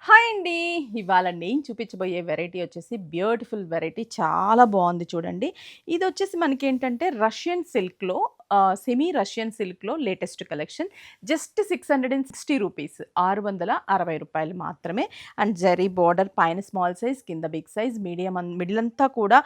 Hi అండి. ఇవాళ నేను చూపించబోయే వెరైటీ వచ్చేసి బ్యూటిఫుల్ వెరైటీ చాలా బాగుంది చూడండి. ఇదొచ్చేసి మనకేంటంటే రష్యన్ సిల్క్‌లో సెమీ రష్యన్ సిల్క్‌లో లేటెస్ట్ కలెక్షన్. జస్ట్ రూ. 660 రూపాయలు మాత్రమే. అండ్ జరీ బోర్డర్ పైన స్మాల్ సైజ్, కింద బిగ్ సైజ్, మీడియం మిడిల్ అంతా కూడా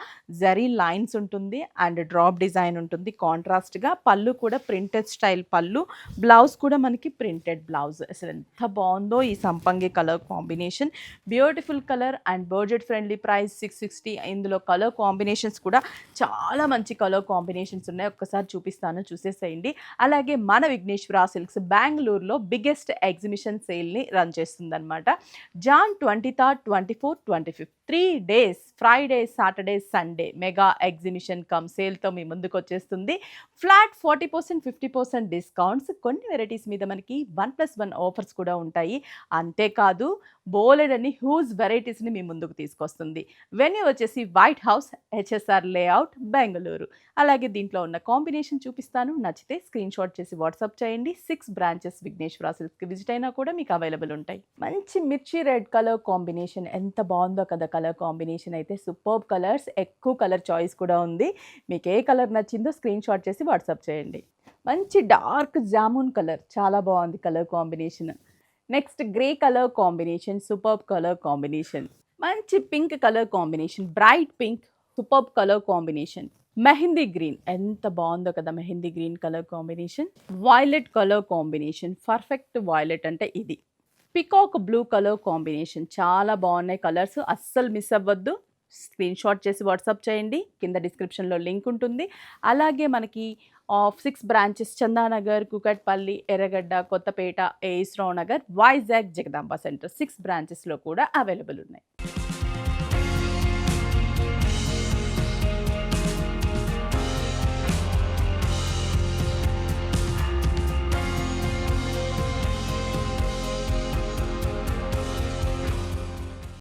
జరీ లైన్స్ ఉంటుంది. అండ్ డ్రాప్ డిజైన్ ఉంటుంది కాంట్రాస్ట్‌గా. పళ్ళు కూడా ప్రింటెడ్ స్టైల్ పళ్ళు. బ్లౌజ్ కూడా మనకి ప్రింటెడ్ బ్లౌజ్. అసలు ఎంత బాగుందో ఈ సంపంగి colour combination. Beautiful colour and budget friendly price 660. ఇందులో కలర్ కాంబినేషన్స్ కూడా చాలా మంచి కలర్ కాంబినేషన్స్ ఉన్నాయి. ఒక్కసారి చూపిస్తాను, చూసేసేయండి. అలాగే మన విఘ్నేశ్వర సిల్క్స్ బెంగుళూరులో బిగ్గెస్ట్ ఎగ్జిబిషన్ సేల్ని రన్ చేస్తుందన్నమాట. Jan 23, 24, 25 3 days, Friday, Saturday, Sunday mega exhibition come సేల్తో మీ ముందుకు వచ్చేస్తుంది. Flat 40%, 50% discounts. కొన్ని వెరైటీస్ మీద మనకి 1+1 ఆఫర్స్ కూడా ఉంటాయి. అంతేకాదు బోలెడన్ని హ్యూజ్ వెరైటీస్ని మీ ముందుకు తీసుకొస్తుంది. వెన్యూ వచ్చేసి white house, HSR layout, Bengaluru. అలాగే దీంట్లో ఉన్న కాంబినేషన్ చూపిస్తాను. నచ్చితే స్క్రీన్ షాట్ చేసి వాట్సాప్ చేయండి. 6 బ్రాంచెస్ విఘ్నేశ్వర సిల్క్స్కి విజిట్ అయినా కూడా మీకు అవైలబుల్ ఉంటాయి. మంచి మిర్చి రెడ్ కలర్ కాంబినేషన్, ఎంత బాగుందో కదా కలర్ కాంబినేషన్ అయితే. సూపర్బ్ కలర్స్, ఎక్కువ కలర్ చాయిస్ కూడా ఉంది. మీకు ఏ కలర్ నచ్చిందో స్క్రీన్ షాట్ చేసి వాట్సాప్ చేయండి. మంచి డార్క్ జామున్ కలర్, చాలా బాగుంది colour combination. Next grey colour combination, superb colour combination. మంచి pink colour combination, bright pink, superb colour combination. Mehndi green, ఎంత బాగుందో కదా mehndi green colour combination. Violet colour combination, perfect violet అంటే ఇది. పికాక్ బ్లూ కలర్ కాంబినేషన్, చాలా బాగున్నాయి కలర్స్, అస్సలు miss అవ్వద్దు. స్క్రీన్ షాట్ చేసి వాట్సాప్ చేయండి. కింద డిస్క్రిప్షన్లో లింక్ ఉంటుంది. అలాగే మనకి 6 బ్రాంచెస్ చందానగర్, కూకట్పల్లి, ఎర్రగడ్డ, కొత్తపేట, ఏఎస్ రావు నగర్, వైజాగ్, జగదాంబ సెంటర్ 6 బ్రాంచెస్లో కూడా అవైలబుల్ ఉన్నాయి.